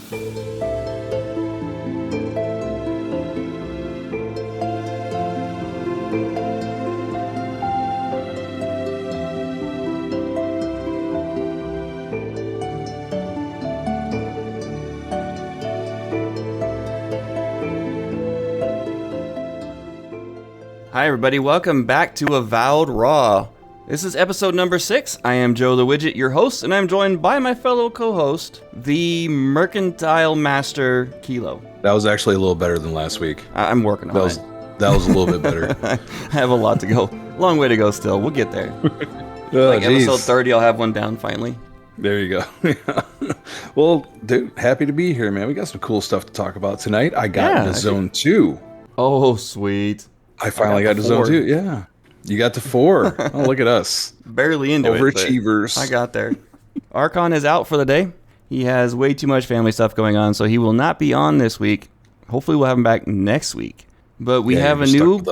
Hi everybody, welcome back to Avowed Raw. This is episode number 6. I am Joe the Widget, your host, and I'm joined by my fellow co-host, the Mercantile Master, Kilo. That was actually a little better than last week. I'm working on it. That was a little bit better. I have a lot to go. Long way to go still. We'll get there. Episode 30, I'll have one down finally. There you go. Well, dude, happy to be here, man. We got some cool stuff to talk about tonight. I got into Zone 2. Oh, sweet. I finally got to Zone 2. Yeah. You got to 4. Oh, look at us. Barely into Overachievers. I got there. Archon is out for the day. He has way too much family stuff going on, so he will not be on this week. Hopefully we'll have him back next week. But we have a new...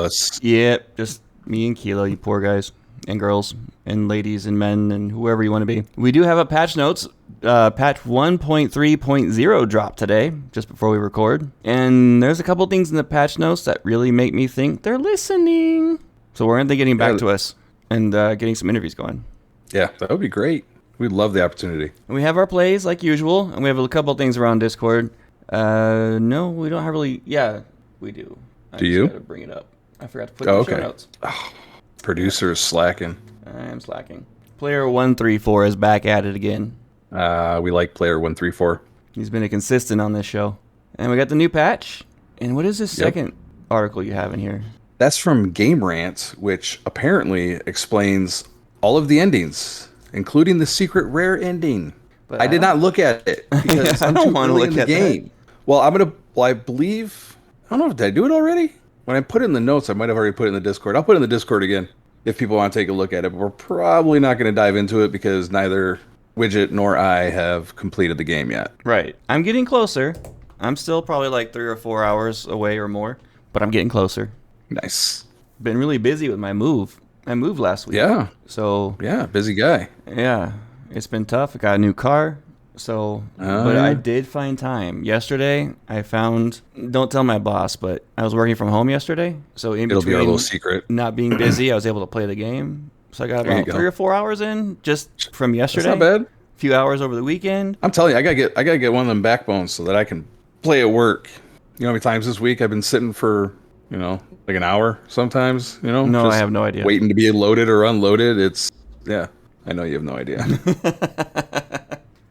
Yep, just me and Kilo, you poor guys and girls and ladies and men and whoever you want to be. We do have a patch notes. Patch 1.3.0 dropped today, just before we record. And there's a couple things in the patch notes that really make me think they're listening. So we're getting back to us and getting some interviews going. Yeah, that would be great. We'd love the opportunity. And we have our plays like usual, and we have a couple things around Discord. No, we don't have really... Yeah, we do. Do you? I just gotta bring it up. I forgot to put it in the show notes. Oh, producer is slacking. I am slacking. Player 134 is back at it again. We like Player 134. He's been a consistent on this show. And we got the new patch. And what is this second article you have in here? That's from Game Rant, which apparently explains all of the endings, including the secret rare ending. But I did not look at it because I'm too early in the game. Well, I believe, I don't know, did I do it already? When I put it in the notes, I might have already put it in the Discord. I'll put it in the Discord again if people want to take a look at it. But we're probably not going to dive into it because neither Widget nor I have completed the game yet. Right. I'm getting closer. I'm still probably like 3 or 4 hours away or more, but I'm getting closer. Nice. Been really busy with my move. I moved last week. Yeah. So. Yeah, busy guy. Yeah. It's been tough. I got a new car. So, but I did find time. Yesterday, I found, don't tell my boss, but I was working from home yesterday. So in It'll be our little secret. Not being busy, I was able to play the game. So I got about 3 or 4 hours in just from yesterday. That's not bad. A few hours over the weekend. I'm telling you, I gotta get one of them backbones so that I can play at work. You know how many times this week I've been sitting for, like an hour sometimes, No, I have no idea. Waiting to be loaded or unloaded. I know you have no idea.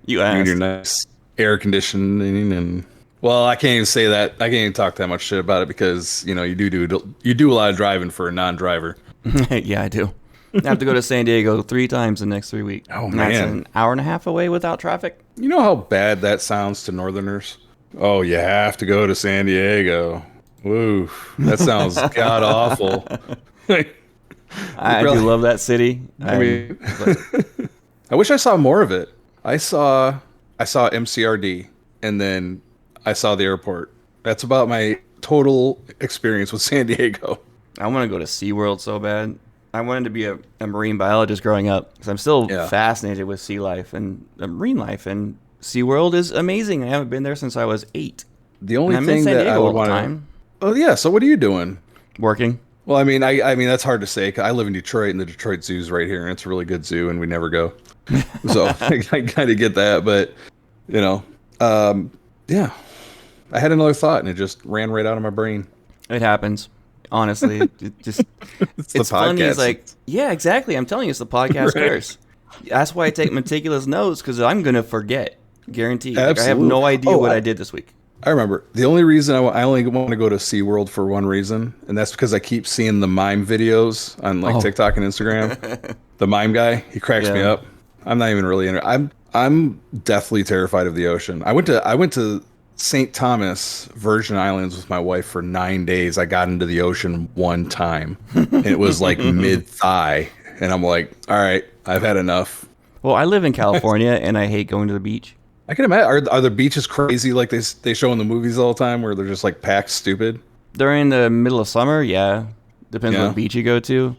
You asked. Your nice air conditioning and... Well, I can't even say that. I can't even talk that much shit about it because, you do a lot of driving for a non-driver. Yeah, I do. I have to go to San Diego 3 times the next 3 weeks. Oh, and man. That's an hour and a half away without traffic. You know how bad that sounds to Northerners? Oh, you have to go to San Diego. Woo. That sounds god-awful. I do love that city. I wish I saw more of it. I saw MCRD, and then I saw the airport. That's about my total experience with San Diego. I want to go to SeaWorld so bad. I wanted to be a marine biologist growing up because I'm still fascinated with sea life and marine life. And SeaWorld is amazing. I haven't been there since I was 8. The only thing that I would want to... Oh, yeah. So what are you doing? Working. Well, I mean, that's hard to say. 'Cause I live in Detroit, and the Detroit Zoo's right here, and it's a really good zoo, and we never go. So I kind of get that, but yeah. I had another thought, and it just ran right out of my brain. It happens. Honestly, it's funny. It's like, yeah, exactly. I'm telling you, it's the podcast curse. That's why I take meticulous notes because I'm gonna forget, guaranteed. Like, I have no idea what I did this week. I remember the only reason I only want to go to SeaWorld for one reason, and that's because I keep seeing the mime videos on TikTok and Instagram. The mime guy, he cracks me up. I'm not even really I'm deathly terrified of the ocean. I went to St. Thomas, Virgin Islands with my wife for 9 days. I got into the ocean one time, and it was like mid-thigh, and I'm like, all right, I've had enough. Well, I live in California, and I hate going to the beach. I can imagine. Are the beaches crazy like they show in the movies all the time, where they're just like packed stupid? During the middle of summer, yeah. Depends on what beach you go to,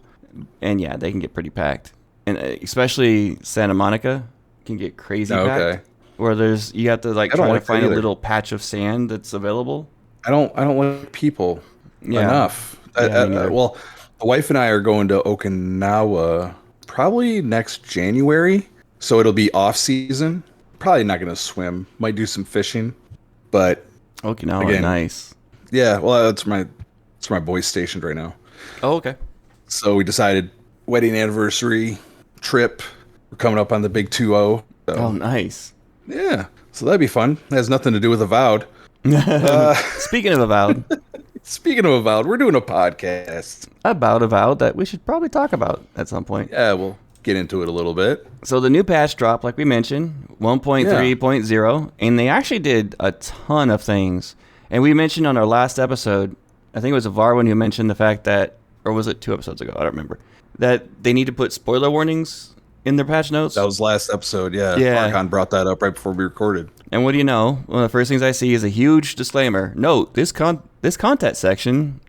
and yeah, they can get pretty packed. And especially Santa Monica can get crazy packed. Where you have to like try to find a little patch of sand that's available. I don't like people enough. Well, the wife and I are going to Okinawa probably next January, so it'll be off season. Probably not going to swim. Might do some fishing, but Okinawa, again, nice. Yeah, well, it's my boys stationed right now. Oh, okay. So we decided wedding anniversary trip. We're coming up on the big 2-0. So. Oh, nice. Yeah, so that'd be fun. It has nothing to do with Avowed. Speaking of Avowed. Speaking of Avowed, we're doing a podcast. About Avowed that we should probably talk about at some point. Yeah, we'll get into it a little bit. So the new patch dropped, like we mentioned, 1.3.0, and they actually did a ton of things. And we mentioned on our last episode, I think it was Varwin who mentioned the fact that, or was it 2 episodes ago? I don't remember. That they need to put spoiler warnings in their patch notes. That was last episode, yeah. Archon brought that up right before we recorded. And what do you know? One of the first things I see is a huge disclaimer. Note, this content section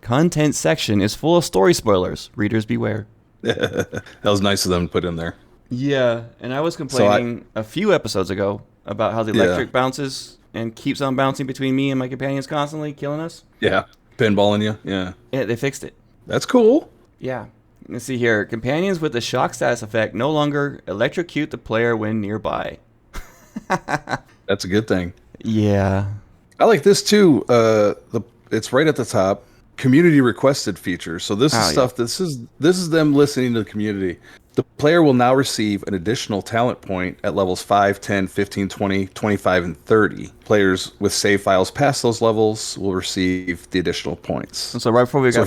is full of story spoilers. Readers beware. That was nice of them to put in there. Yeah, and I was complaining a few episodes ago about how the electric bounces and keeps on bouncing between me and my companions constantly, killing us. Yeah, pinballing you, yeah. Yeah, they fixed it. That's cool. Yeah. Let's see here. Companions with the shock status effect no longer electrocute the player when nearby. That's a good thing. Yeah. I like this too. It's right at the top. Community requested feature. So this is stuff. This is them listening to the community. The player will now receive an additional talent point at levels 5, 10, 15, 20, 25, and 30. Players with save files past those levels will receive the additional points. So right before we got...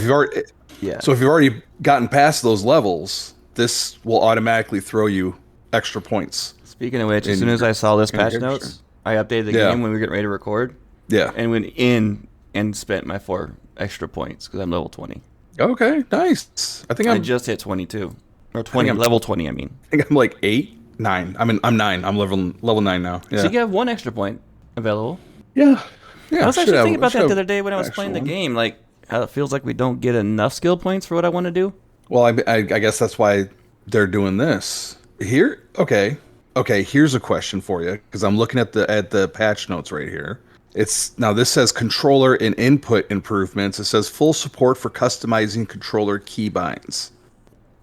So if you've already gotten past those levels, this will automatically throw you extra points. Speaking of which, as soon as I saw this patch notes, I updated the game when we were getting ready to record. Yeah. And went in and spent my 4 extra points because I'm level 20. Okay, nice. I just hit 22. Or 20, level 20, I mean. I think I'm like 8, 9. I'm 9. I'm level 9 now. Yeah. So you have 1 extra point available. Yeah. I was actually thinking about that the other day when I was playing the game. Like, how it feels like we don't get enough skill points for what I want to do. Well, I guess that's why they're doing this. Here, okay, here's a question for you, because I'm looking at the patch notes right here. Now this says controller and input improvements. It says full support for customizing controller keybinds.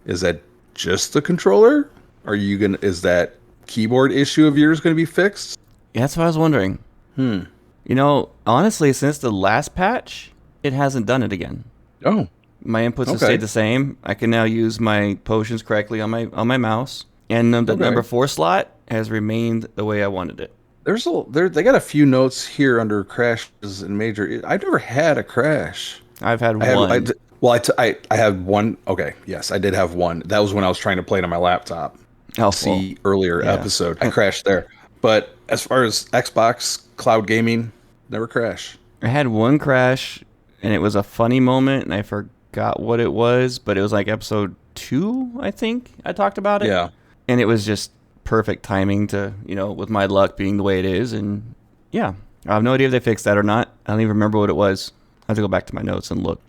Is that just the controller? Is that keyboard issue of yours going to be fixed? Yeah, that's what I was wondering. You know, honestly, since the last patch, it hasn't done it again. Oh. My inputs have stayed the same. I can now use my potions correctly on my mouse. And the number 4 slot has remained the way I wanted it. They got a few notes here under crashes and major. I've never had a crash. I've had one. I had one. Okay, yes, I did have one. That was when I was trying to play it on my laptop. Earlier episode. I crashed there. But as far as Xbox cloud gaming, never crash. I had one crash, and it was a funny moment, and I forgot what it was, but it was like episode 2, I think, I talked about it. Yeah. And it was just perfect timing to, with my luck being the way it is. And yeah, I have no idea if they fixed that or not. I don't even remember what it was. I have to go back to my notes and look.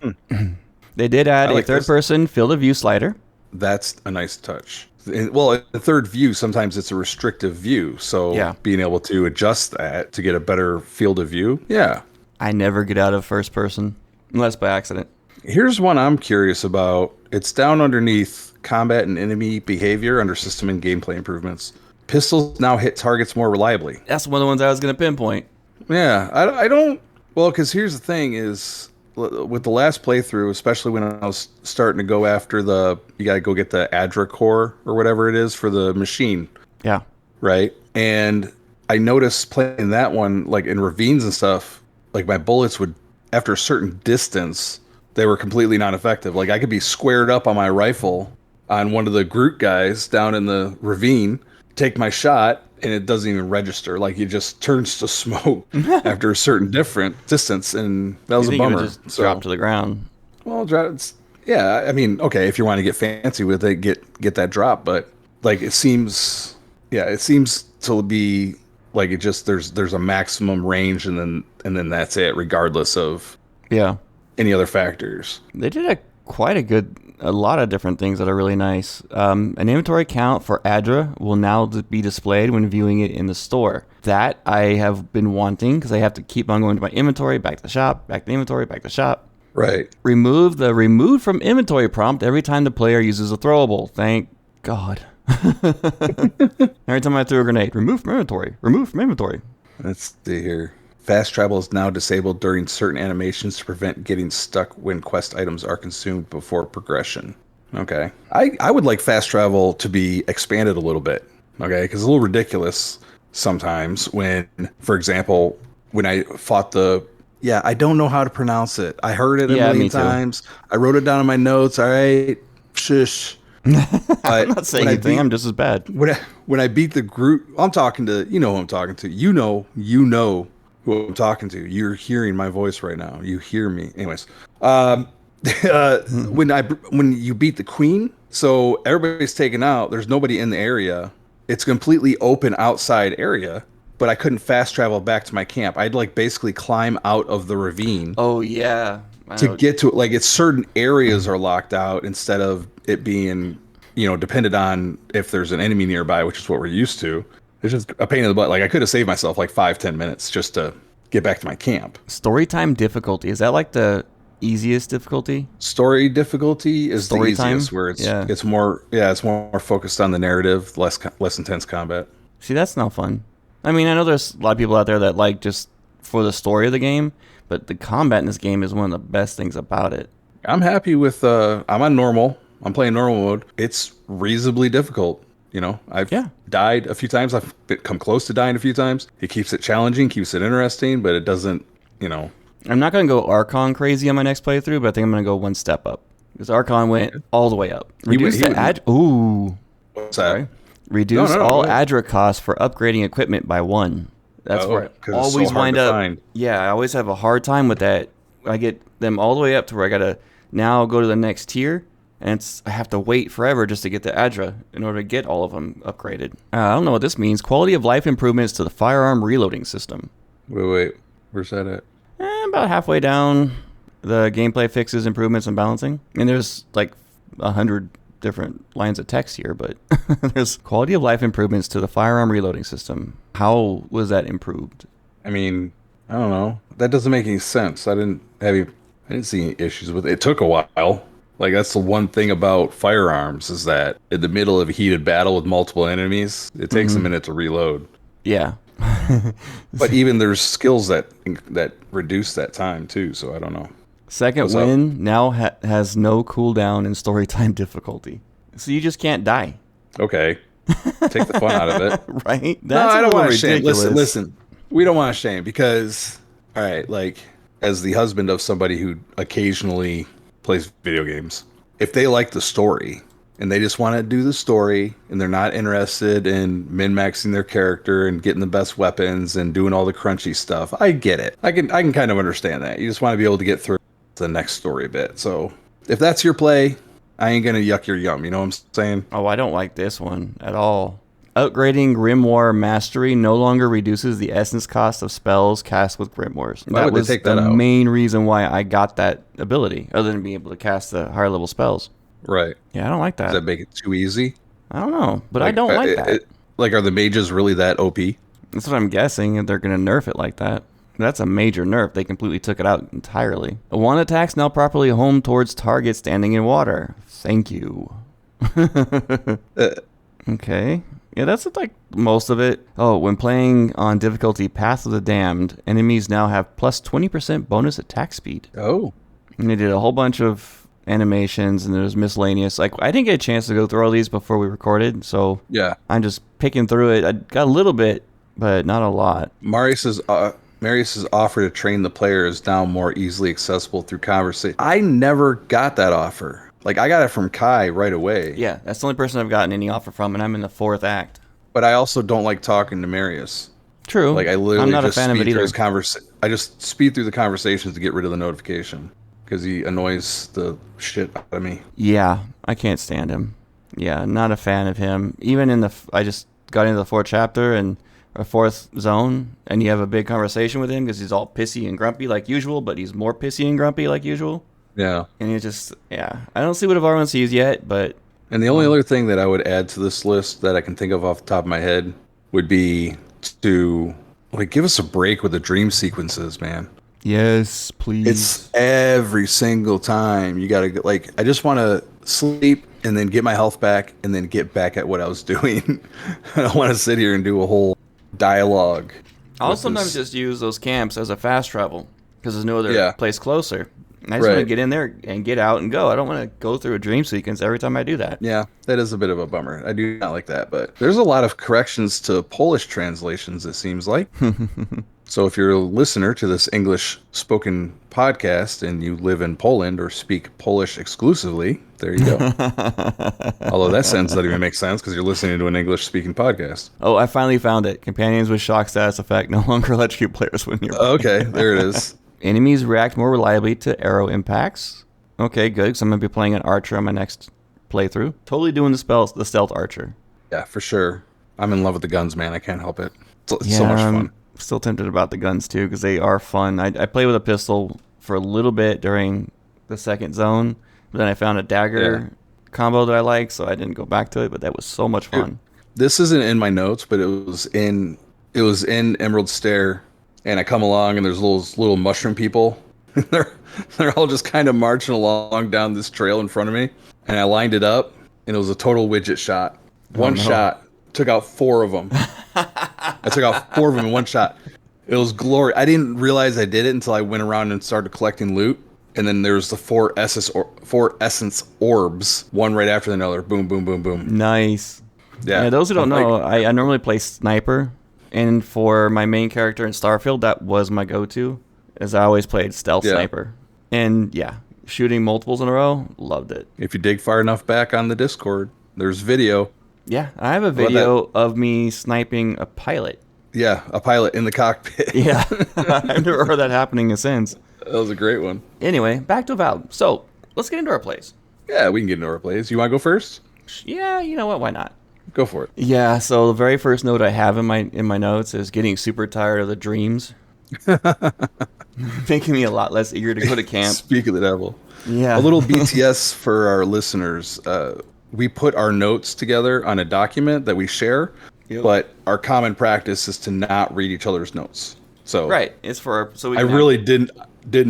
They did add a third-person field of view slider. That's a nice touch. Well, the third view, sometimes it's a restrictive view. So being able to adjust that to get a better field of view. Yeah. I never get out of first person unless by accident. Here's one I'm curious about. It's down underneath combat and enemy behavior under system and gameplay improvements. Pistols now hit targets more reliably. That's one of the ones I was going to pinpoint. Yeah, I don't... Well, because here's the thing is, with the last playthrough, especially when I was starting to go after you got to go get the Adra core or whatever it is for the machine. Yeah. Right? And I noticed playing that one, like in ravines and stuff, like my bullets would, after a certain distance, they were completely non-effective. Like I could be squared up on my rifle on one of the Groot guys down in the ravine, take my shot, and it doesn't even register. Like it just turns to smoke after a certain different distance, and that was a bummer. It just drop to the ground. Well, yeah. I mean, okay, if you want to get fancy with it, get that drop. But like it seems to be like it just there's a maximum range, and then that's it, regardless of any other factors. They did quite a good a lot of different things that are really nice. An inventory count for Adra will now be displayed when viewing it in the store. That I have been wanting because I have to keep on going to my inventory, back to the shop, back to the inventory, back to the shop. Right. Remove the removed from inventory prompt every time the player uses a throwable. Thank God. Every time I threw a grenade, remove from inventory, remove from inventory. Let's see here. Fast travel is now disabled during certain animations to prevent getting stuck when quest items are consumed before progression. Okay. I would like fast travel to be expanded a little bit. Okay. Because it's a little ridiculous sometimes when, for example, when I fought I don't know how to pronounce it. I heard it a million times. I wrote it down in my notes. All right. Shush. I'm not saying anything. I'm just as bad. When I beat the Groot, I'm talking to, who I'm talking to. You know who I'm talking to. You're hearing my voice right now. You hear me. Anyways, when you beat the Queen, so everybody's taken out. There's nobody in the area. It's a completely open outside area. But I couldn't fast travel back to my camp. I'd basically climb out of the ravine. Oh yeah. To get to it, it's certain areas are locked out instead of it being, dependent on if there's an enemy nearby, which is what we're used to. It's just a pain in the butt. I could have saved myself 5-10 minutes just to get back to my camp. Storytime difficulty, is that the easiest difficulty? Story difficulty is the easiest, where it's more focused on the narrative, less intense combat. See, that's not fun. I mean, I know there's a lot of people out there that like just for the story of the game, but the combat in this game is one of the best things about it. I'm happy with, I'm on normal. I'm playing normal mode. It's reasonably difficult. I've died a few times. I've come close to dying a few times. It keeps it challenging, keeps it interesting, but it doesn't, I'm not going to go Archon crazy on my next playthrough, but I think I'm going to go one step up. Because Archon went all the way up. Reduce Ooh. What's that? Reduce all Adra costs for upgrading equipment by 1. That's where I always wind up. Yeah, I always have a hard time with that. I get them all the way up to where I got to now go to the next tier. And I have to wait forever just to get the Adra in order to get all of them upgraded. I don't know what this means. Quality of life improvements to the firearm reloading system. Wait. Where's that at? About halfway down. The gameplay fixes, improvements, and balancing. And there's 100 different lines of text here, but there's quality of life improvements to the firearm reloading system. How was that improved? I mean, I don't know. That doesn't make any sense. I didn't see any issues with it. It took a while. That's the one thing about firearms is that in the middle of a heated battle with multiple enemies, it takes a minute to reload. Yeah. But even there's skills that reduce that time too, so I don't know. Second win now has no cooldown and story time difficulty. So you just can't die. Okay. Take the fun out of it. Right? That's I don't want to shame. Listen. We don't want to shame because, all right, as the husband of somebody who occasionally plays video games, if they like the story and they just want to do the story and they're not interested in min-maxing their character and getting the best weapons and doing all the crunchy stuff, I get it. I can kind of understand that. You just want to be able to get through the next story bit. So if that's your play, I ain't gonna yuck your yum. You know what I'm saying? Oh, I don't like this one at all. Upgrading Grimoire Mastery no longer reduces the essence cost of spells cast with Grimoires. That was the main reason why I got that ability, other than being able to cast the higher level spells. Right. Yeah, I don't like that. Does that make it too easy? I don't know, but I don't like that. Are the mages really that OP? That's what I'm guessing, and they're going to nerf it like that. That's a major nerf. They completely took it out entirely. One attack's now properly home towards target standing in water. Thank you. Okay. Yeah, that's most of it. Oh, when playing on difficulty Path of the Damned, enemies now have plus 20% bonus attack speed. Oh. And they did a whole bunch of animations, and there's miscellaneous. I didn't get a chance to go through all these before we recorded, so yeah, I'm just picking through it. I got a little bit, but not a lot. Marius's offer to train the player is now more easily accessible through conversation. I never got that offer. I got it from Kai right away. Yeah, that's the only person I've gotten any offer from, and I'm in the 4th act. But I also don't like talking to Marius. True. I'm not a fan of it either. I just speed through the conversations to get rid of the notification because he annoys the shit out of me. Yeah, I can't stand him. Yeah, not a fan of him. Even I just got into the 4th chapter and a 4th zone, and you have a big conversation with him because he's all pissy and grumpy like usual, but he's more pissy and grumpy like usual. Yeah. And it just, yeah. I don't see what Evar sees yet, but... And the only other thing that I would add to this list that I can think of off the top of my head would be to, like, give us a break with the dream sequences, man. Yes, please. It's every single time. You got to, like, I just want to sleep and then get my health back and then get back at what I was doing. I don't want to sit here and do a whole dialogue. I'll sometimes just use those camps as a fast travel because there's no other place closer. And I just want to get in there and get out and go. I don't want to go through a dream sequence every time I do that. Yeah, that is a bit of a bummer. I do not like that, but there's a lot of corrections to Polish translations, it seems like. So if you're a listener to this English spoken podcast and you live in Poland or speak Polish exclusively, there you go. Although that sentence doesn't even make sense because you're listening to an English speaking podcast. Oh, I finally found it. Companions with shock status effect no longer electrocute players when you're... Okay, there it is. Enemies react more reliably to arrow impacts. Okay, good, because I'm going to be playing an archer on my next playthrough. Totally doing the stealth archer. Yeah, for sure. I'm in love with the guns, man. I can't help it. It's so much fun. Still tempted about the guns, too, because they are fun. I played with a pistol for a little bit during the second zone, but then I found a dagger combo that I like, so I didn't go back to it, but that was so much fun. This isn't in my notes, but it was in Emerald Stair. And I come along, and there's little mushroom people. they're all just kind of marching along down this trail in front of me. And I lined it up, and it was a total widget shot. One shot took out 4 of them. I took out 4 of them in one shot. It was glory. I didn't realize I did it until I went around and started collecting loot. And then there's the 4 essence orbs, one right after another. Boom, boom, boom, boom. Nice. Yeah. Those who don't know, I normally play sniper. And for my main character in Starfield, that was my go-to, as I always played stealth sniper. And yeah, shooting multiples in a row, loved it. If you dig far enough back on the Discord, there's video. Yeah, I have a video of me sniping a pilot. Yeah, a pilot in the cockpit. Yeah, I've never heard that happening since. That was a great one. Anyway, back to Avowed. So, let's get into our plays. Yeah, we can get into our plays. You want to go first? Yeah, you know what? Why not? Go for it. Yeah, so the very first note I have in my notes is getting super tired of the dreams. Making me a lot less eager to go to camp. Speak of the devil. Yeah. A little BTS for our listeners. We put our notes together on a document that we share, but our common practice is to not read each other's notes. So right, it's for I really didn't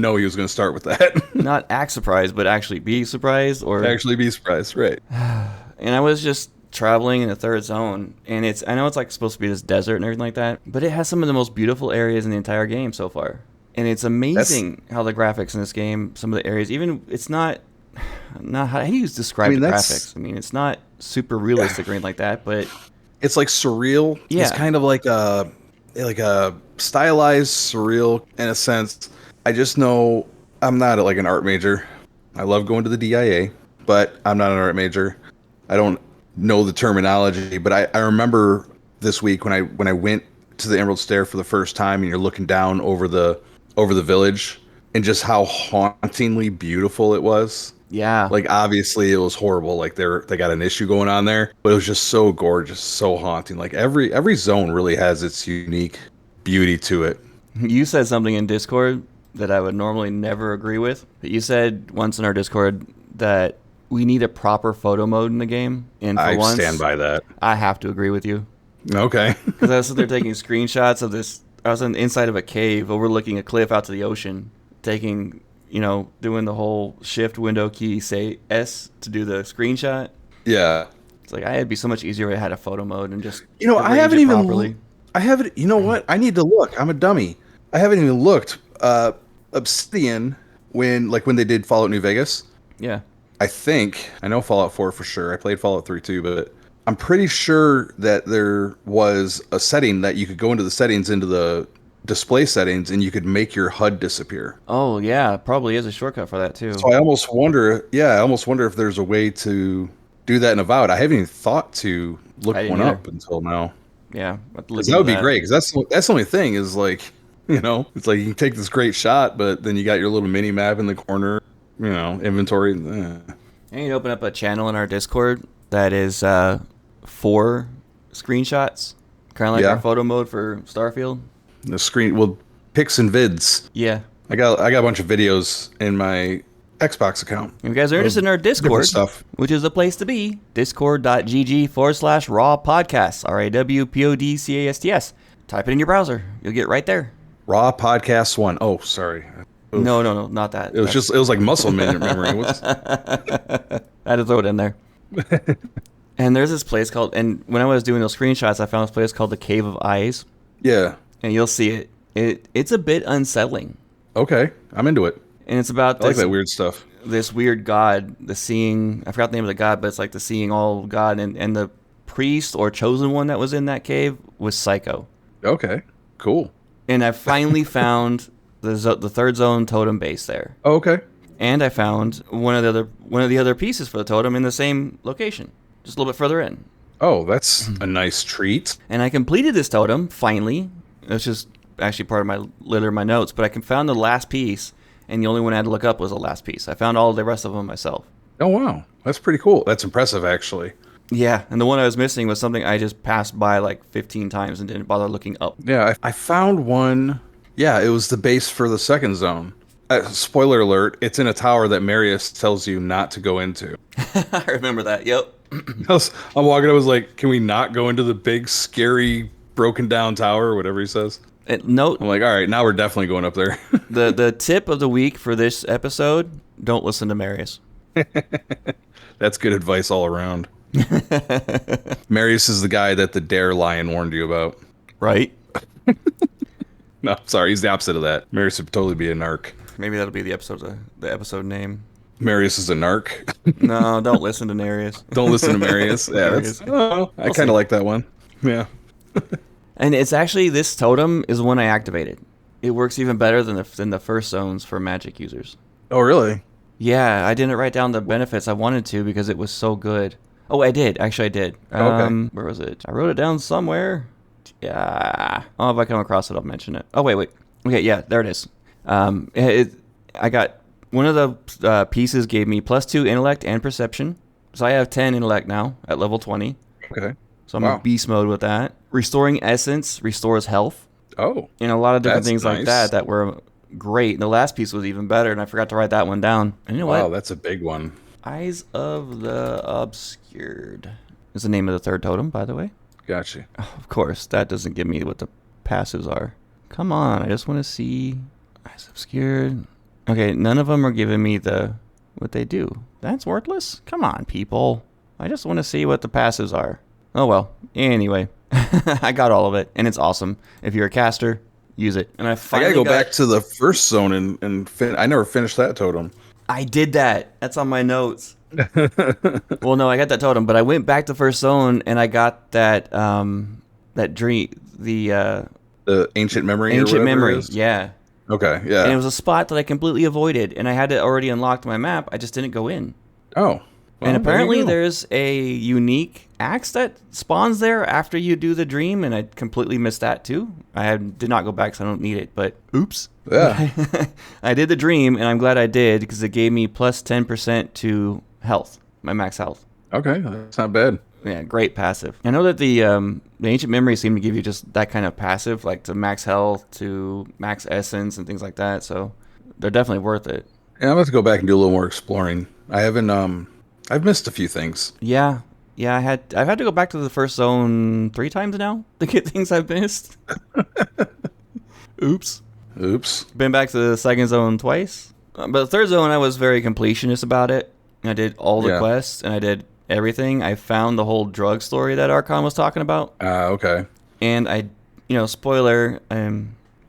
know he was going to start with that. Not act surprised, but actually be surprised, or actually be surprised, right? And I was just traveling in the third zone, and I know it's like supposed to be this desert and everything like that, but it has some of the most beautiful areas in the entire game so far. And it's amazing how the graphics in this game, some of the areas, even it's not how do you describe the graphics? I mean, it's not super realistic or anything like that, but it's like surreal. Yeah. It's kind of like a stylized surreal in a sense. I just know I'm not like an art major. I love going to the DIA, but I'm not an art major. I don't know the terminology, but I remember this week when I went to the Emerald Stair for the first time, and you're looking down over the village, and just how hauntingly beautiful it was. Yeah. Like, obviously it was horrible. Like, they got an issue going on there, but it was just so gorgeous, so haunting. Like, every zone really has its unique beauty to it. You said something in Discord that I would normally never agree with. But you said once in our Discord that we need a proper photo mode in the game. And for once, stand by that. I have to agree with you. Okay. Because I was sitting there taking screenshots of this. I was on the inside of a cave overlooking a cliff out to the ocean, taking, doing the whole shift window key, say S to do the screenshot. Yeah. It's like, it'd be so much easier if I had a photo mode and just I haven't even you know what? I need to look. I'm a dummy. I haven't even looked. Obsidian, when they did Fallout New Vegas. Yeah. I know Fallout 4 for sure. I played Fallout 3 too, but I'm pretty sure that there was a setting that you could go into the settings, into the display settings, and you could make your HUD disappear. Oh yeah, probably is a shortcut for that too. So I almost wonder if there's a way to do that in Avowed. I haven't even thought to look one up until now. Yeah, that would be great, because that's the only thing is, like, it's like you can take this great shot, but then you got your little mini map in the corner. Inventory. And you open up a channel in our Discord that is 4 screenshots, kind of like our photo mode for Starfield. The screen, pics and vids. Yeah, I got a bunch of videos in my Xbox account. If you guys are interested in our Discord stuff, which is the place to be, discord.gg/raw podcasts, RAWPODCASTS. Type it in your browser. You'll get right there. Raw Podcasts 1. Oh, sorry. Oof. No, not that. It was like muscle memory. I had to throw it in there. And there's this place called, and when I was doing those screenshots, I found this place called the Cave of Eyes. Yeah. And you'll see it. It's a bit unsettling. Okay. I'm into it. And it's about I like that weird stuff. This weird god, the seeing, I forgot the name of the god, but it's like the seeing all god, and the priest or chosen one that was in that cave was Psycho. Okay. Cool. And I finally found the third zone totem base there. Oh, okay. And I found one of the other pieces for the totem in the same location, just a little bit further in. Oh, that's a nice treat. And I completed this totem finally. It's just actually part of my litter of my notes, but I found the last piece, and the only one I had to look up was the last piece. I found all the rest of them myself. Oh wow, that's pretty cool. That's impressive, actually. Yeah, and the one I was missing was something I just passed by like 15 times and didn't bother looking up. Yeah, I found one. Yeah, it was the base for the second zone. Spoiler alert, it's in a tower that Marius tells you not to go into. I remember that, yep. I'm walking, I was like, can we not go into the big, scary, broken down tower, or whatever he says? Note. I'm like, all right, now we're definitely going up there. The tip of the week for this episode, don't listen to Marius. That's good advice all around. Marius is the guy that the Dare Lion warned you about. Right? No, sorry, he's the opposite of that. Marius would totally be a narc. Maybe that'll be the episode name. Marius is a narc. No, don't listen to Marius. Don't listen to Marius. Yeah, I kind of like that one. Yeah. And it's actually, this totem is one I activated. It works even better than the first zones for magic users. Oh, really? Yeah, I didn't write down the benefits. I wanted to because it was so good. Oh, I did. Actually, I did. Okay. Where was it? I wrote it down somewhere. Yeah. Oh, if I come across it, I'll mention it. Oh, wait. Okay, yeah, there it is. I got one of the pieces gave me +2 intellect and perception. So I have 10 intellect now at level 20. Okay. So I'm in beast mode with that. Restoring essence restores health. Oh. And a lot of different things like that were great. And the last piece was even better, and I forgot to write that one down. And you know what? Wow, that's a big one. Eyes of the Obscured is the name of the third totem, by the way. Gotcha. Oh, of course, that doesn't give me what the passives are. Come on, I just want to see Eyes Obscured. Okay, none of them are giving me what they do. That's worthless? Come on, people. I just want to see what the passives are. Oh well. Anyway, I got all of it, and it's awesome. If you're a caster, use it. And I gotta go back to the first zone and I never finished that totem. I did that. That's on my notes. Well, no, I got that totem, but I went back to first zone and I got that dream, the ancient memory. Ancient memory, yeah. Okay, yeah. And it was a spot that I completely avoided, and I had it already unlocked my map. I just didn't go in. Oh. Well, and apparently there's a unique axe that spawns there after you do the dream, and I completely missed that too. I did not go back because I don't need it, but oops. Yeah. I did the dream, and I'm glad I did because it gave me plus 10% to health, my max health. Okay, that's not bad. Yeah, great passive. I know that the ancient memories seem to give you just that kind of passive, like to max health, to max essence, and things like that. So they're definitely worth it. Yeah, I'm about to go back and do a little more exploring. I haven't. I've missed a few things. Yeah. I've had to go back to the first zone 3 times now to get things I've missed. Oops. Been back to the second zone twice. But the third zone, I was very completionist about it. I did all the quests, and I did everything. I found the whole drug story that Archon was talking about. Okay. And spoiler,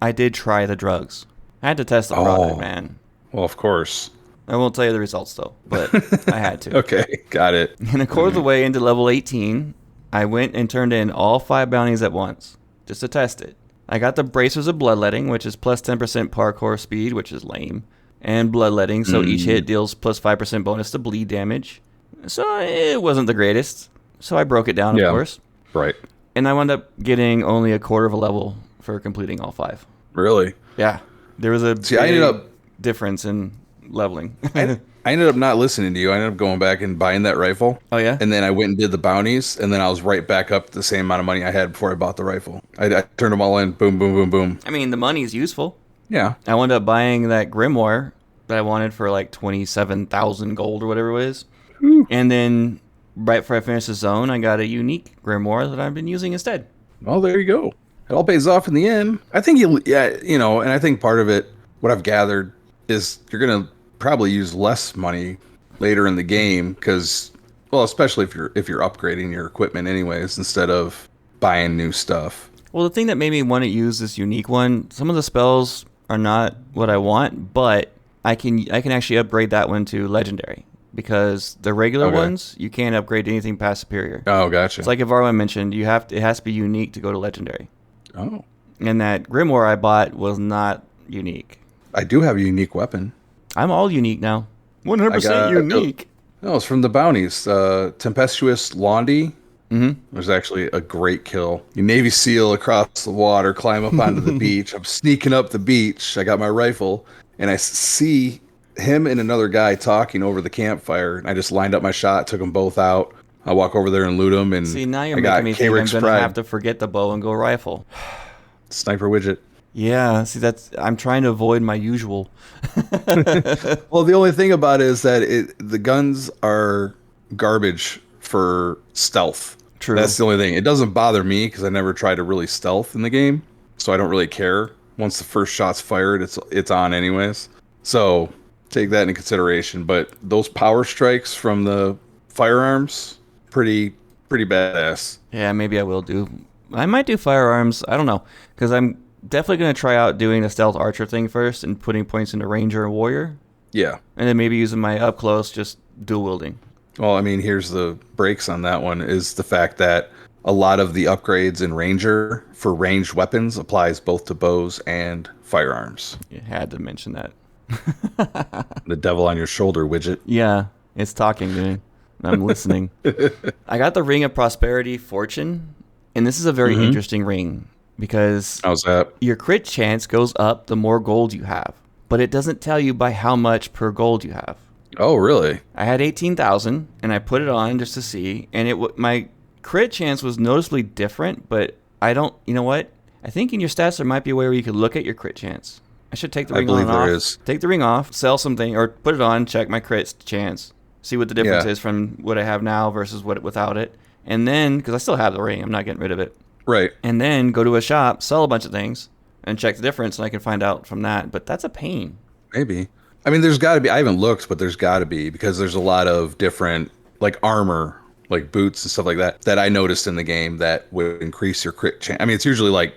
I did try the drugs. I had to test the product, man. Well, of course. I won't tell you the results, though, but I had to. Okay, got it. And a quarter of the way into level 18, I went and turned in all 5 bounties at once, just to test it. I got the Bracers of Bloodletting, which is plus 10% parkour speed, which is lame, and Bloodletting, so each hit deals plus 5% bonus to bleed damage. So it wasn't the greatest. So I broke it down, of course. Right. And I wound up getting only a quarter of a level for completing all 5. Really? Yeah. There was a I ended up difference in leveling. I ended up not listening to you. I ended up going back and buying that rifle. Oh, yeah? And then I went and did the bounties, and then I was right back up to the same amount of money I had before I bought the rifle. I turned them all in. Boom, boom, boom, boom. I mean, the money is useful. Yeah. I wound up buying that Grimoire that I wanted for like 27,000 gold or whatever it is. Ooh. And then right before I finished the zone, I got a unique grimoire that I've been using instead. Well, there you go. It all pays off in the end. I think and I think part of it, what I've gathered, is you're gonna probably use less money later in the game because, well, especially if you're upgrading your equipment anyways, instead of buying new stuff. Well, the thing that made me want to use this unique one, some of the spells are not what I want, but I can actually upgrade that one to legendary because the regular ones you can't upgrade to anything past superior. Oh, gotcha. It's like Ivarwa mentioned, it has to be unique to go to legendary. Oh. And that grimoire I bought was not unique. I do have a unique weapon. I'm all unique now. 100% unique. No, it's from the bounties. Tempestuous Londi. Mm-hmm. It was actually a great kill. You Navy SEAL across the water, climb up onto the beach. I'm sneaking up the beach. I got my rifle, and I see him and another guy talking over the campfire. And I just lined up my shot, took them both out. I walk over there and loot them. And see, now you're making me think I'm going to have to forget the bow and go rifle. Sniper widget. Yeah, see, I'm trying to avoid my usual. Well, the only thing about it is that the guns are garbage for stealth. True. That's the only thing. It doesn't bother me because I never try to really stealth in the game, so I don't really care. Once the first shot's fired, it's on anyways. So take that into consideration. But those power strikes from the firearms, pretty badass. Yeah, maybe I will do. I might do firearms. I don't know, because I'm definitely going to try out doing the stealth archer thing first and putting points into ranger and warrior. Yeah. And then maybe using my up close, just dual wielding. Well, I mean, here's the breaks on that one is the fact that a lot of the upgrades in ranger for ranged weapons applies both to bows and firearms. You had to mention that. The devil on your shoulder widget. Yeah, it's talking to me. I'm listening. I got the Ring of Prosperity Fortune, and this is a very interesting ring because how's that? Your crit chance goes up the more gold you have, but it doesn't tell you by how much per gold you have. Oh, really? I had 18,000, and I put it on just to see, and my crit chance was noticeably different, but I don't, you know what? I think in your stats there might be a way where you could look at your crit chance. I should take the ring on and off. Is. Take the ring off, sell something, or put it on, check my crit chance, see what the difference is from what I have now versus what without it, and then, because I still have the ring, I'm not getting rid of it. Right. And then go to a shop, sell a bunch of things, and check the difference, and I can find out from that, but that's a pain. Maybe. I mean, there's got to be. I haven't looked, but there's got to be because there's a lot of different like armor, like boots and stuff like that I noticed in the game that would increase your crit chance. I mean, it's usually like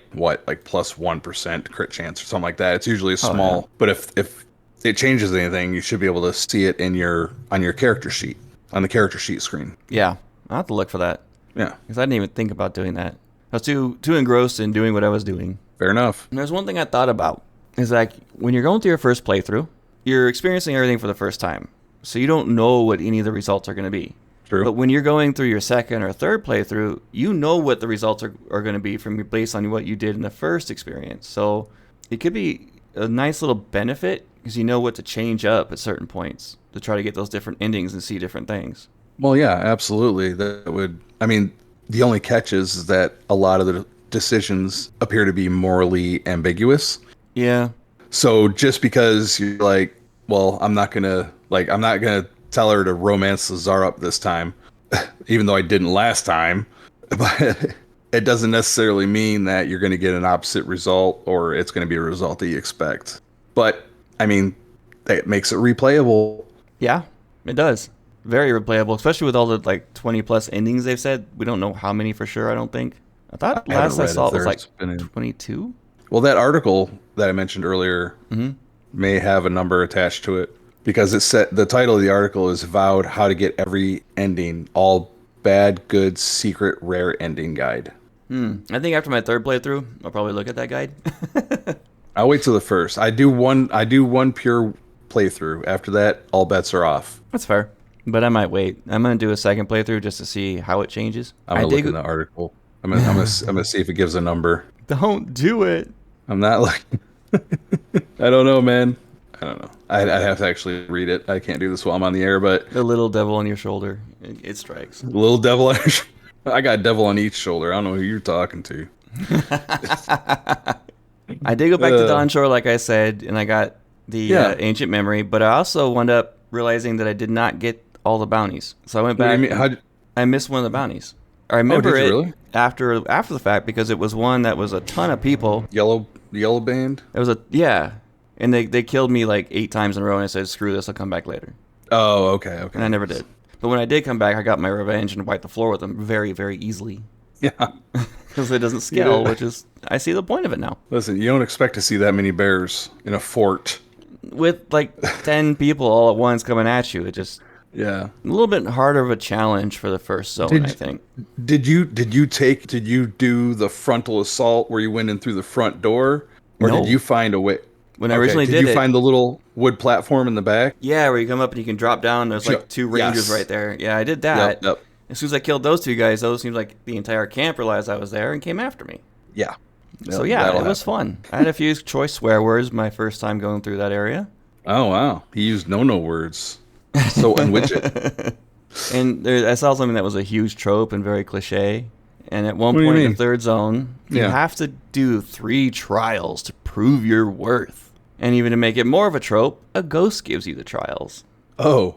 plus 1% crit chance or something like that. It's usually a small. But if it changes anything, you should be able to see it on your character sheet on the character sheet screen. Yeah, I'll have to look for that. Yeah, because I didn't even think about doing that. I was too engrossed in doing what I was doing. Fair enough. And there's one thing I thought about is like when you're going through your first playthrough. You're experiencing everything for the first time, so you don't know what any of the results are going to be. True. But when you're going through your second or third playthrough, you know what the results are going to be based on what you did in the first experience. So it could be a nice little benefit because you know what to change up at certain points to try to get those different endings and see different things. Well, yeah, absolutely. That would. I mean, the only catch is that a lot of the decisions appear to be morally ambiguous. Yeah. So just because you're like, well, I'm not gonna tell her to romance Lazar up this time, even though I didn't last time, but it doesn't necessarily mean that you're gonna get an opposite result or it's gonna be a result that you expect. But I mean, that makes it replayable. Yeah, it does. Very replayable, especially with all the like 20 plus endings they've said. We don't know how many for sure. I don't think. I thought last I saw it was like 22. Well, that article that I mentioned earlier may have a number attached to it because it said the title of the article is "Vowed: How to Get Every Ending, All Bad, Good, Secret, Rare Ending Guide." I think after my third playthrough, I'll probably look at that guide. I'll wait till the first. I do one pure playthrough. After that, all bets are off. That's fair, but I might wait. I'm gonna do a second playthrough just to see how it changes. I'm gonna look in the article. I'm gonna see if it gives a number. Don't do it. I'm not like. I don't know, man. I don't know. I'd have to actually read it. I can't do this while I'm on the air, but the little devil on your shoulder, it strikes. The little devil on your shoulder. I got devil on each shoulder. I don't know who you're talking to. I did go back to Dawn Shore, like I said, and I got the ancient memory, but I also wound up realizing that I did not get all the bounties. So I went back. I missed one of the bounties. I remember it really? after the fact because it was one that was a ton of people. Yellow band? It was and they killed me like 8 times in a row, and I said, screw this, I'll come back later. Oh, okay. And I never did. But when I did come back, I got my revenge and wiped the floor with them very, very easily. Yeah. Because it doesn't scale, which is, I see the point of it now. Listen, you don't expect to see that many bears in a fort. With like 10 people all at once coming at you, it just... Yeah. A little bit harder of a challenge for the first zone, I think. Did you do the frontal assault where you went in through the front door? Or did you find a way? When I originally did you find the little wood platform in the back? Yeah, where you come up and you can drop down. There's like 2 rangers right there. Yeah, I did that. Yep. As soon as I killed those 2 guys, those seemed like the entire camp realized I was there and came after me. Yeah. So yeah, it was fun. I had a few choice swear words my first time going through that area. Oh, wow. He used no words. So unwidget. And I saw something that was a huge trope and very cliche. And at one point in the third zone, you have to do 3 trials to prove your worth. And even to make it more of a trope, a ghost gives you the trials. Oh.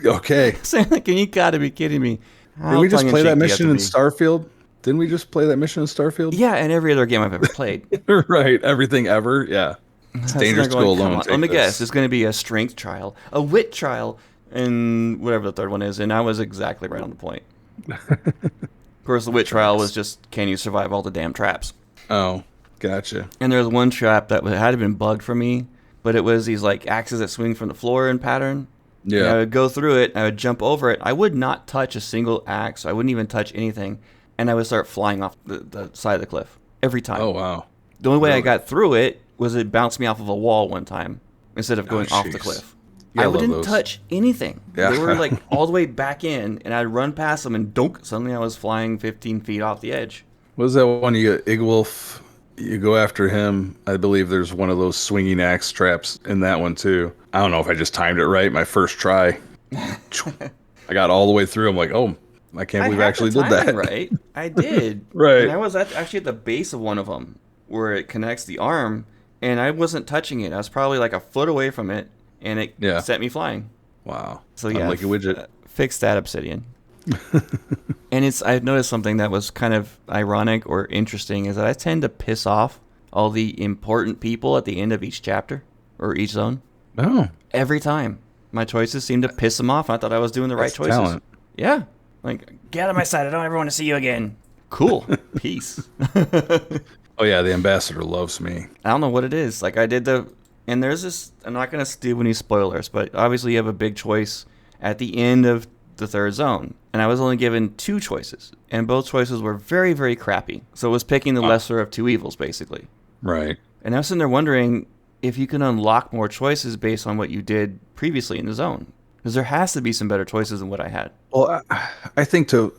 Okay. Can you gotta be kidding me? Did we just play that mission in Starfield? Didn't we just play that mission in Starfield? Yeah, and every other game I've ever played. Right. Everything ever. Yeah. It's dangerous to go alone. Let me guess. It's going to be a strength trial, a wit trial, and whatever the third one is. And I was exactly right on the point. Of course, the wit trial was just, can you survive all the damn traps? Oh, gotcha. And there was one trap that had been bugged for me, but it was these like axes that swing from the floor in pattern. Yeah. And I would go through it, I would jump over it. I would not touch a single axe. I wouldn't even touch anything. And I would start flying off the side of the cliff every time. Oh, wow. The only way I got through it was it bounced me off of a wall one time instead of going off the cliff. I wouldn't touch anything. Yeah. They were like all the way back in, and I'd run past them, and dunk, suddenly I was flying 15 feet off the edge. What was that one? You get Igwolf, you go after him. I believe there's one of those swinging axe traps in that one too. I don't know if I just timed it right. My first try, I got all the way through. I'm like, oh, I can't believe I actually did that. Right, I did. Right, and I was actually at the base of one of them where it connects the arm. And I wasn't touching it. I was probably like a foot away from it, and it set me flying. Wow. So yeah, like a widget. Fixed that Obsidian. And I've noticed something that was kind of ironic or interesting is that I tend to piss off all the important people at the end of each chapter or each zone. Oh. Every time. My choices seem to piss them off. I thought I was doing the right choices. Talent. Yeah. Like, get out of my sight. I don't ever want to see you again. Cool. Peace. Oh, yeah, the ambassador loves me. I don't know what it is. Like, I did and there's this, I'm not going to do any spoilers, but obviously you have a big choice at the end of the third zone. And I was only given 2 choices, and both choices were very, very crappy. So it was picking the lesser of 2 evils, basically. Right. And I was sitting there wondering if you can unlock more choices based on what you did previously in the zone. Because there has to be some better choices than what I had. Well, I think so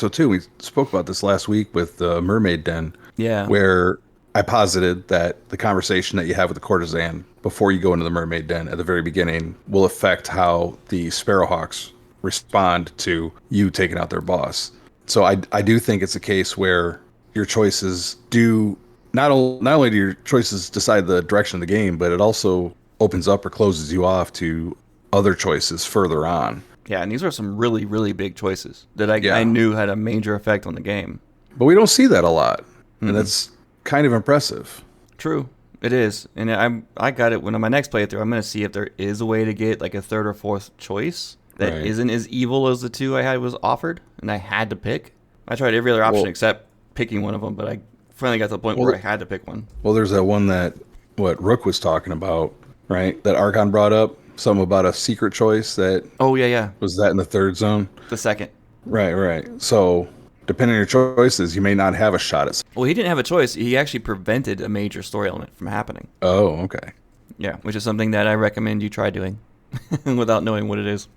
too. We spoke about this last week with the Mermaid Den. Yeah. Where I posited that the conversation that you have with the courtesan before you go into the Mermaid Den at the very beginning will affect how the Sparrowhawks respond to you taking out their boss. So I do think it's a case where your choices do not only do your choices decide the direction of the game, but it also opens up or closes you off to other choices further on. Yeah, and these are some really, really big choices that I knew had a major effect on the game. But we don't see that a lot, and that's kind of impressive. True, it is. And I got it when on my next playthrough. I'm going to see if there is a way to get like a third or fourth choice that isn't as evil as the 2 I had was offered, and I had to pick. I tried every other option except picking one of them, but I finally got to the point where I had to pick one. Well, there's that one that Rook was talking about, right? That Archon brought up. Something about a secret choice that... Oh, yeah. Was that in the third zone? The second. Right. So, depending on your choices, you may not have a shot at... Well, he didn't have a choice. He actually prevented a major story element from happening. Oh, okay. Yeah, which is something that I recommend you try doing without knowing what it is.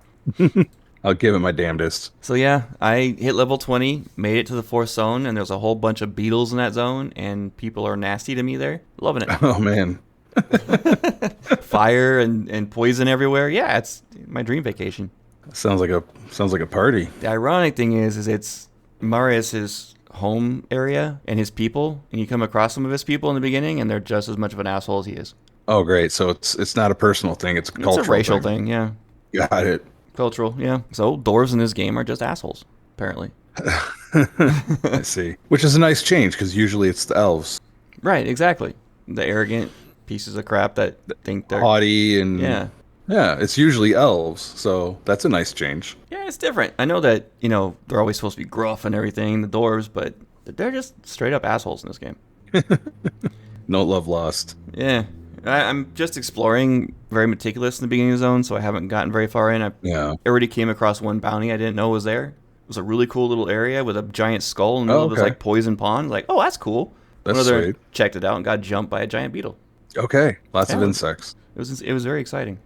I'll give it my damnedest. So, yeah, I hit level 20, made it to the 4th zone, and there's a whole bunch of beetles in that zone, and people are nasty to me there. Loving it. Oh, man. Fire and poison everywhere. Yeah, it's my dream vacation. Sounds like a party. The ironic thing is it's Marius's home area and his people, and you come across some of his people in the beginning, and they're just as much of an asshole as he is. Oh, great. So it's not a personal thing. It's a cultural It's a racial thing. Yeah. Got it. Cultural. Yeah. So dwarves in this game are just assholes, apparently. I see. Which is a nice change because usually it's the elves. Right. Exactly. The arrogant pieces of crap that think they're haughty and yeah. Yeah, it's usually elves, so that's a nice change. Yeah, it's different. I know that, they're always supposed to be gruff and everything, the dwarves, but they're just straight up assholes in this game. No love lost. Yeah. I'm just exploring, very meticulous in the beginning of the zone, so I haven't gotten very far in. I already came across one bounty I didn't know was there. It was a really cool little area with a giant skull in the middle of this like poison pond. Like, oh, that's cool. That's sweet. Checked it out and got jumped by a giant beetle. Okay, lots of insects. It was very exciting.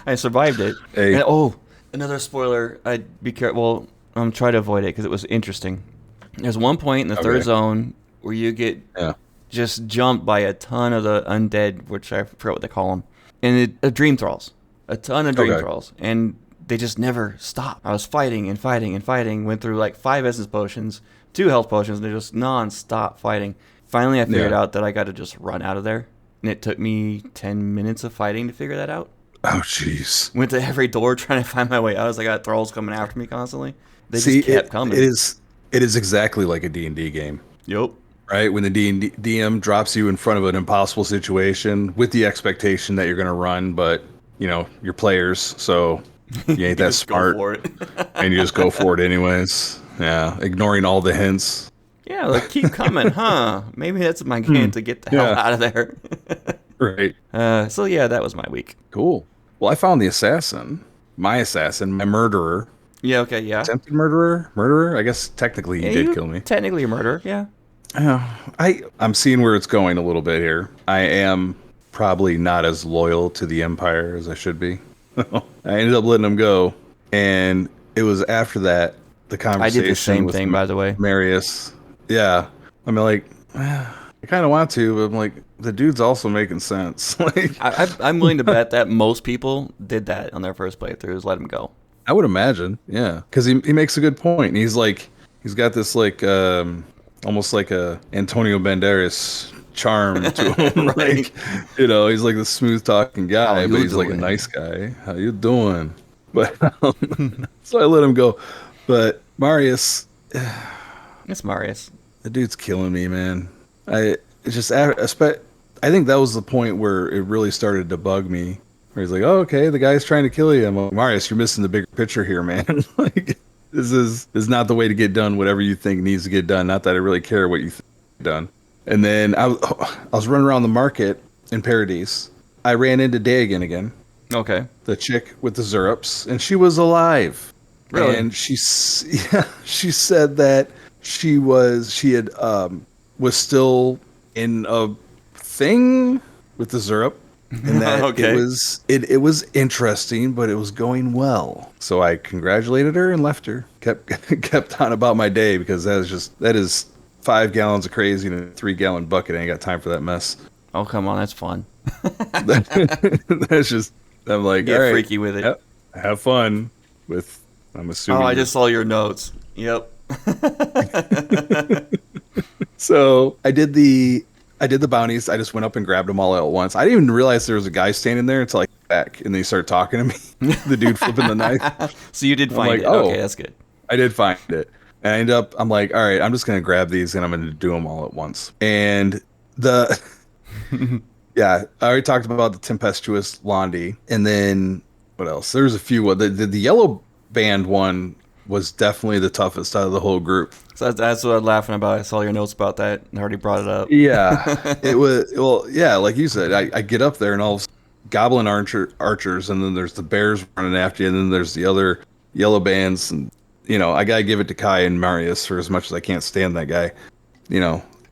I survived it. Hey. And, another spoiler. I'd be careful. Well, I'm trying to avoid it because it was interesting. There's one point in the third zone where you get just jumped by a ton of the undead, which I forget what they call them, and dream thralls. A ton of dream thralls, and they just never stop. I was fighting and fighting and fighting. Went through like 5 essence potions, 2 health potions, and they're just non-stop fighting. Finally, I figured out that I got to just run out of there. And it took me 10 minutes of fighting to figure that out. Oh, jeez. Went to every door trying to find my way out. I got thralls coming after me constantly. They just kept coming. It is exactly like a D&D game. Yep. Right? When the DM drops you in front of an impossible situation with the expectation that you're going to run, but, you're players, so you ain't that smart. Go for it. And you just go for it anyways. Yeah, ignoring all the hints. Yeah, like, keep coming, huh? Maybe that's my game to get the hell out of there. Right. So, yeah, that was my week. Cool. Well, I found the my murderer. Yeah, okay, yeah. Attempted murderer? I guess technically he did kill me. Technically a murderer, yeah. I'm seeing where it's going a little bit here. I am probably not as loyal to the Empire as I should be. I ended up letting him go, and it was after that, the conversation I did the same thing, by the way. Marius. Yeah. I mean, like, I kind of want to, but I'm like, the dude's also making sense. Like, I'm willing to bet that most people did that on their first playthroughs, let him go. I would imagine, yeah. Because he makes a good point. He's like, he's got this, like, almost like a Antonio Banderas charm to him. Right. Like, he's like the smooth talking guy, but he's like a nice guy. How you doing? But so I let him go. But Marius, it's Marius. The dude's killing me, man. I think that was the point where it really started to bug me. Where he's like, "Oh, okay, the guy's trying to kill you." I'm like, Marius, you're missing the bigger picture here, man. Like, this is not the way to get done whatever you think needs to get done. Not that I really care what you think done. And then I was running around the market in Paradise. I ran into Dagon again. Okay. The chick with the Zurps, and she was alive. Really? And she said that she was still in a thing with the Zurup, and that it was interesting, but it was going well. So I congratulated her and left her. Kept on about my day because that is 5 gallons of crazy in a 3-gallon bucket. I ain't got time for that mess. Oh, come on, that's fun. That's just, I'm like, get all right, freaky with it. Have fun with. I'm assuming. Oh, I just saw your notes. Yep. So I did the bounties. I just went up and grabbed them all at once. I didn't even realize there was a guy standing there until I got back, and they started talking to me. The dude flipping the knife. So you did find it. Okay, that's good. I did find it. And I'm like, all right, I'm just going to grab these and I'm going to do them all at once. And yeah, I already talked about the tempestuous Londi. And then what else? There's a few. The yellow band one was definitely the toughest out of the whole group. So that's what I'm laughing about. I saw your notes about that and already brought it up. Yeah, it was, well, yeah, like you said, I get up there and all of goblin archers, and then there's the bears running after you, and then there's the other yellow bands, and I gotta give it to Kai and Marius for as much as I can't stand that guy.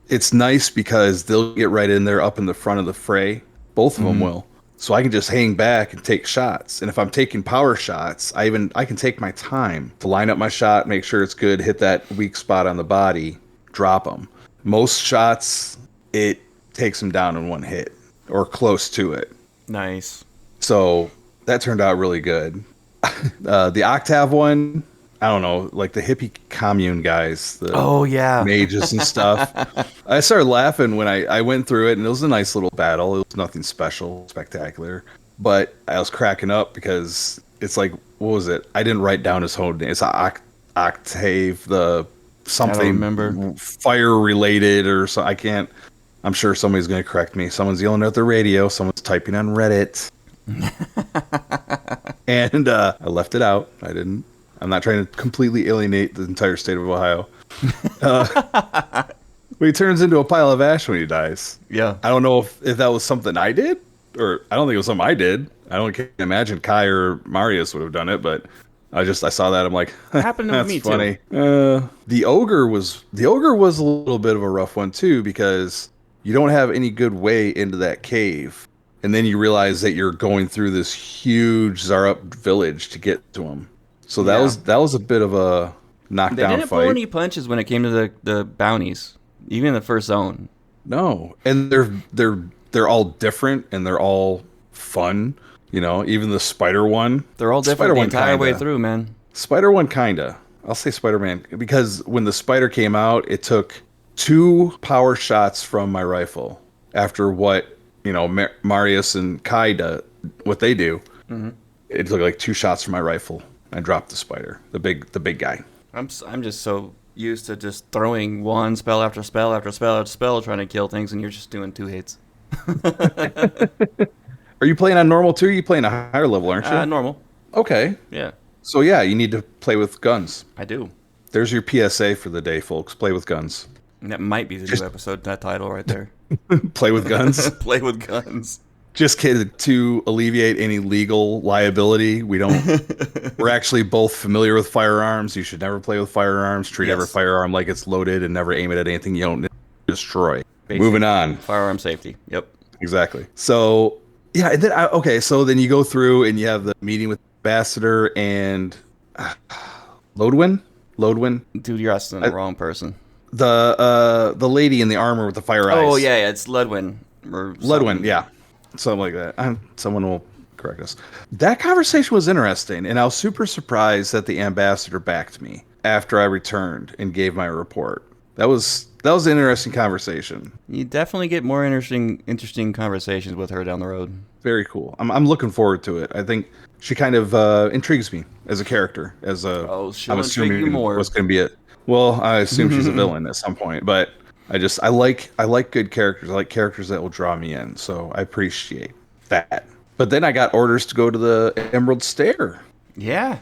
It's nice because they'll get right in there up in the front of the fray. Both of them will. So I can just hang back and take shots. And if I'm taking power shots, I can take my time to line up my shot, make sure it's good, hit that weak spot on the body, drop them. Most shots, it takes them down in one hit or close to it. Nice. So that turned out really good. The Octav one, I don't know, like the hippie commune guys, the yeah, mages and stuff. I started laughing when I went through it, and it was a nice little battle. It was nothing special, spectacular, but I was cracking up because it's like, what was it? I didn't write down his whole name. It's Octave, the something fire related or so. I can't. I'm sure somebody's going to correct me. Someone's yelling at the radio. Someone's typing on Reddit. And I left it out. I'm not trying to completely alienate the entire state of Ohio. But he turns into a pile of ash when he dies. Yeah. I don't know if that was something I did, or I don't think it was something I did. can't imagine Kai or Marius would have done it, but I saw that. I'm like, happened to me funny. Too. The ogre was a little bit of a rough one too, because you don't have any good way into that cave. And then you realize that you're going through this huge Zarup village to get to him. So that was a bit of a knockdown fight. They didn't pull any punches when it came to the bounties, even in the first zone. No, and they're all different and they're all fun. You know, even the spider one. They're all different the entire way through, man. Spider one kinda. I'll say Spider-Man because when the spider came out, it took 2 power shots from my rifle after what. You know, Marius and Kai what they do. Mm-hmm. It took like 2 shots from my rifle. I dropped the spider, the big guy. I'm just so used to just throwing one spell after spell after spell after spell, trying to kill things, and you're just doing 2 hits. Are you playing on normal too? You playing a higher level, aren't you? Normal. Okay. Yeah. So yeah, you need to play with guns. I do. There's your PSA for the day, folks. Play with guns. That might be the new episode, that title right there. Play with guns? Play with guns. Just kidding, to alleviate any legal liability. We're actually both familiar with firearms. You should never play with firearms. Treat every firearm like it's loaded and never aim it at anything you don't destroy. Moving on. Firearm safety. Yep. Exactly. So, yeah, and then, so then you go through and you have the meeting with the ambassador and Lodwyn? Dude, you're asking the wrong person. The lady in the armor with the fire eyes. Oh yeah, it's Ludwin. Ludwin, yeah, something like that. Someone will correct us. That conversation was interesting, and I was super surprised that the ambassador backed me after I returned and gave my report. That was an interesting conversation. You definitely get more interesting conversations with her down the road. Very cool. I'm looking forward to it. I think she kind of intrigues me as a character. I'm assuming you more. What's going to be it? Well, I assume she's a villain at some point, but I like good characters. I like characters that will draw me in, so I appreciate that. But then I got orders to go to the Emerald Stair. Yeah,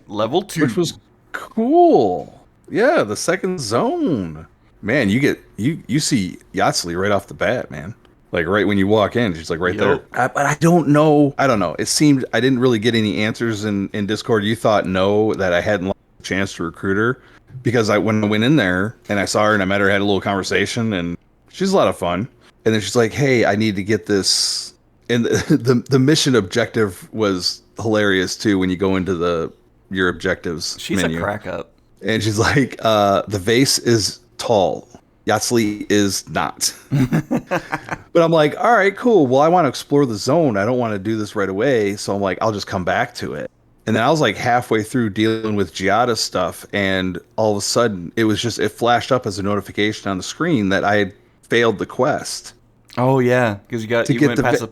level 2, which was cool. Yeah, the second zone. Man, you see Yatsuli right off the bat, man. Like right when you walk in, she's like right there. But I don't know. It seemed I didn't really get any answers in Discord. You thought no, that I hadn't lost a chance to recruit her. Because when I went in there and I saw her and I met her, had a little conversation, and she's a lot of fun. And then she's like, "Hey, I need to get this." And the mission objective was hilarious too. When you go into your objectives, she's menu. A crack up. And she's like, "The vase is tall. Yatsuli is not." But I'm like, "All right, cool. Well, I want to explore the zone. I don't want to do this right away. So I'm like, I'll just come back to it." And then I was like halfway through dealing with Giada stuff, and all of a sudden it flashed up as a notification on the screen that I had failed the quest. Oh yeah, because you went past a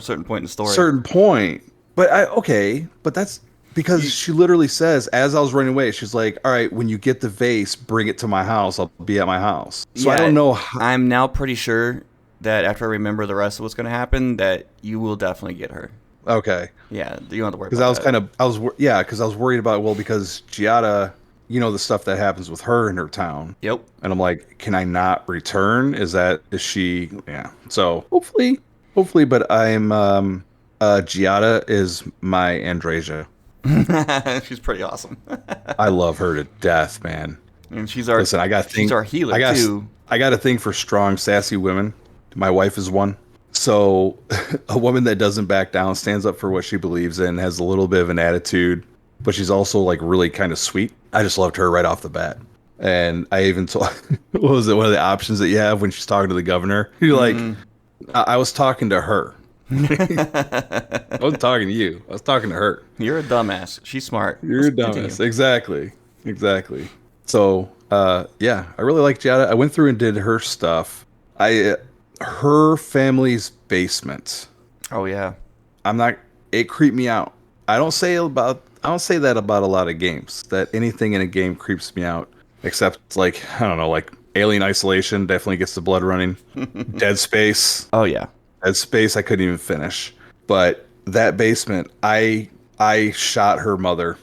certain point in the story. Certain point, but but that's because she literally says, as I was running away, she's like, "All right, when you get the vase, bring it to my house. I'll be at my house." So I don't know. I'm now pretty sure that after I remember the rest of what's going to happen, that you will definitely get her. Okay. Yeah, you don't have to worry about that. Because I was worried about, because Giada, the stuff that happens with her in her town. Yep. And I'm like, can I not return? Is she, yeah. So hopefully, but I'm, Giada is my Andrasia. She's pretty awesome. I love her to death, man. And she's our healer too. I got a thing for strong, sassy women. My wife is one. So a woman that doesn't back down, stands up for what she believes in, has a little bit of an attitude, but she's also like really kind of sweet. I just loved her right off the bat. And I even told, what was it? One of the options that you have when she's talking to the governor, you're like, I was talking to her. I wasn't talking to you. I was talking to her. You're a dumbass. She's smart. You're a dumbass. Exactly. Exactly. So, yeah, I really like Giada. I went through and did her stuff. Her family's basement. Oh yeah. It creeped me out. I don't say that about a lot of games. That anything in a game creeps me out, except like, I don't know, like Alien Isolation definitely gets the blood running. Dead Space. Oh yeah. Dead Space I couldn't even finish. But that basement, I shot her mother.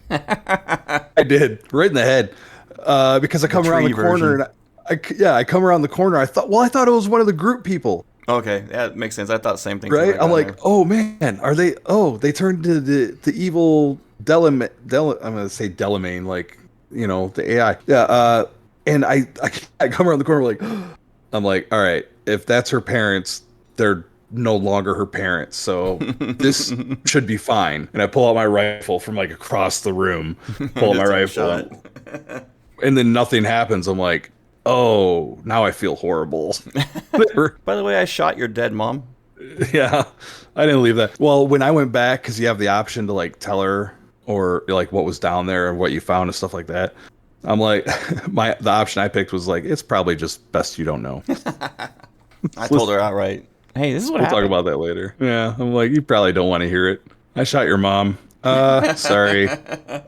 I did, right in the head. Because I come around the corner and I come around the corner. I thought it was one of the group people. Okay, that makes sense. I thought the same thing. Right? I'm like, oh man, are they? Oh, they turned into the evil I'm gonna say Delamain, like, you know, the AI. Yeah. And I come around the corner like, I'm like, all right, if that's her parents, they're no longer her parents, so this should be fine. And I pull out my rifle from like across the room, pull out my rifle, and then nothing happens. I'm like, oh, now I feel horrible. By the way, I shot your dead mom. Yeah, I didn't leave that. Well, when I went back, because you have the option to like tell her or like what was down there and what you found and stuff like that. I'm like, the option I picked was like, it's probably just best you don't know. I told her outright, hey, this is what happened. We'll talk about that later. Yeah, I'm like, you probably don't want to hear it. I shot your mom. Sorry.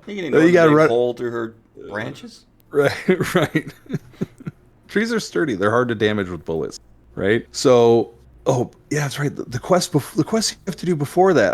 You got to run hole through her branches. Right. Trees are sturdy. They're hard to damage with bullets. Right. So, oh yeah, that's right. The quest you have to do before that.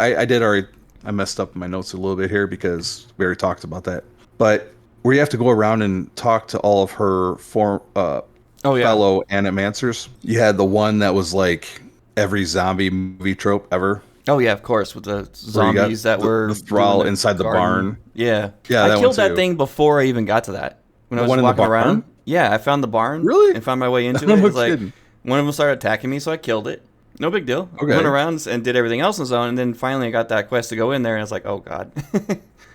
I messed up my notes a little bit here because we already talked about that. But where you have to go around and talk to all of her fellow animancers. You had the one that was like every zombie movie trope ever. Oh yeah, of course, with the zombies that were the thrall inside the barn. Yeah. I killed that thing before I even got to that. When I was walking around. Yeah, I found the barn. Really? And found my way into it. It was like one of them started attacking me, so I killed it. No big deal. Okay. Went around and did everything else in the zone, and then finally I got that quest to go in there, and I was like, oh god.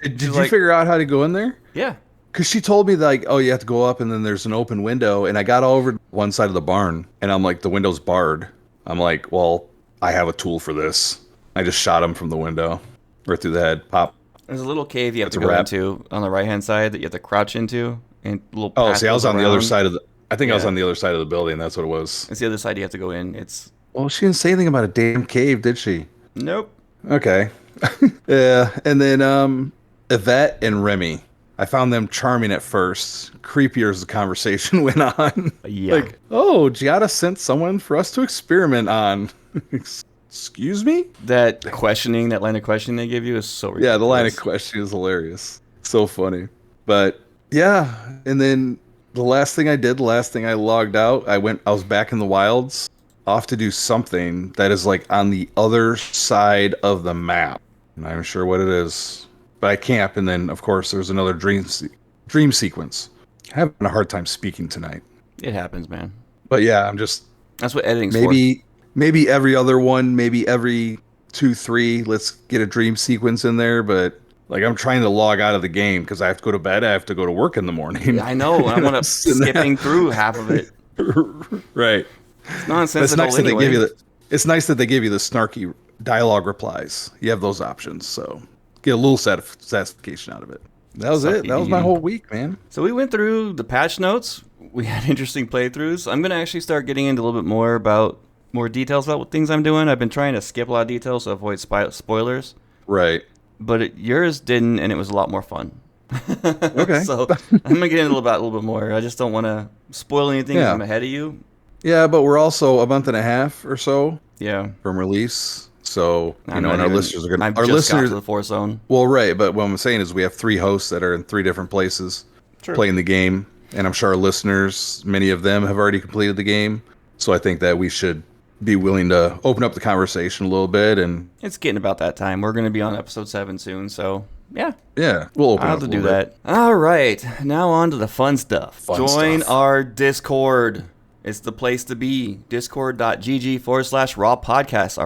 Did you figure out how to go in there? Yeah. Because she told me like, oh, you have to go up, and then there's an open window, and I got over one side of the barn, and I'm like, the window's barred. I'm like, well, I have a tool for this. I just shot him from the window, right through the head. Pop. There's a little cave you have to go into on the right-hand side that you have to crouch into. And little I was on the other side of the... I think I was on the other side of the building. That's what it was. It's the other side you have to go in. Well, she didn't say anything about a damn cave, did she? Nope. Okay. Yeah, and then Yvette and Remy. I found them charming at first. Creepier as the conversation went on. Yeah. Like, oh, Giada sent someone for us to experiment on. Excuse me? That line of questioning they give you is so ridiculous. Yeah, the line of questioning is hilarious. So funny. But yeah, and then the last thing I logged out, I was back in the wilds, off to do something that is like on the other side of the map. I'm not even sure what it is. But I camp, and then of course there's another dream sequence. I'm having a hard time speaking tonight. It happens, man. But yeah, that's what editing's for. Maybe every other one, maybe every 2-3, let's get a dream sequence in there, but like I'm trying to log out of the game because I have to go to bed, I have to go to work in the morning. Yeah, I know. I'm gonna skipping through half of it. Right. It's nonsensical. It's nice that they give you the snarky dialogue replies. You have those options, so get a little satisfaction out of it. That was it. That was my whole week, man. So we went through the patch notes. We had interesting playthroughs. I'm gonna actually start getting into a little bit more details about what things I'm doing. I've been trying to skip a lot of details to avoid spoilers. Right. But yours didn't, and it was a lot more fun. Okay. So I'm going to get into a little bit more. I just don't want to spoil anything if I'm ahead of you. Yeah, but we're also a month and a half or so from release. So, and our listeners are going to... Our listeners... got to the 4th zone. Well, right, but what I'm saying is we have 3 hosts that are in 3 different places playing the game. And I'm sure our listeners, many of them have already completed the game. So I think that we should be willing to open up the conversation a little bit. And it's getting about that time. We're going to be on episode 7 soon, so yeah, we'll open I'll up have to do that. All right, now on to the fun stuff. Join our Discord. It's the place to be. Discord.gg/raw podcast.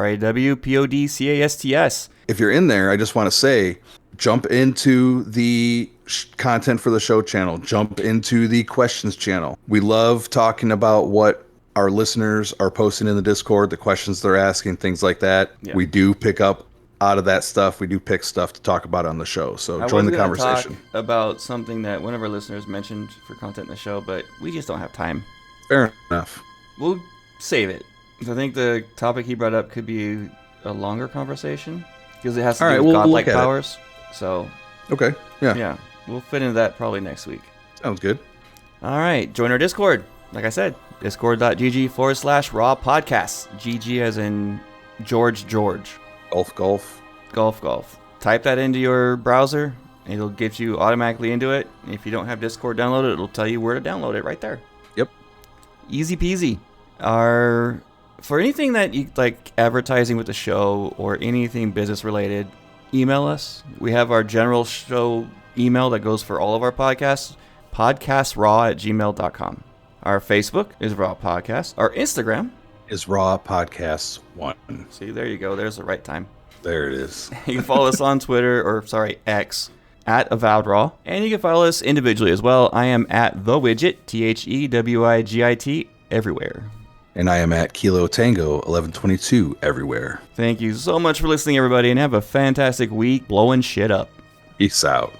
RAWPODCASTS. If you're in there, I just want to say, jump into the content for the show channel. Jump into the questions channel. We love talking about what our listeners are posting in the Discord, the questions they're asking, things like that. Yeah. We do pick up out of that stuff, we do pick stuff to talk about on the show. So join the conversation. Talk about something that one of our listeners mentioned for content in the show, but we just don't have time. Fair enough. We'll save it. I think the topic he brought up could be a longer conversation because it has to do with godlike powers. So okay, yeah, we'll fit into that probably next week. Sounds good. All right, join our Discord. Like I said, discord.gg/raw podcasts. GG as in George. Golf. Type that into your browser. It'll get you automatically into it. If you don't have Discord downloaded, it'll tell you where to download it right there. Yep. Easy peasy. For anything that you like advertising with the show or anything business related, email us. We have our general show email that goes for all of our podcasts, podcastraw@gmail.com. Our Facebook is Raw Podcast. Our Instagram is Raw Podcasts 1. See, there you go. There's the right time. There it is. You can follow us on Twitter, X, @AvowedRaw. And you can follow us individually as well. I am at TheWidget, TheWigit, everywhere. And I am at Kilo Tango 1122 everywhere. Thank you so much for listening, everybody, and have a fantastic week blowing shit up. Peace out.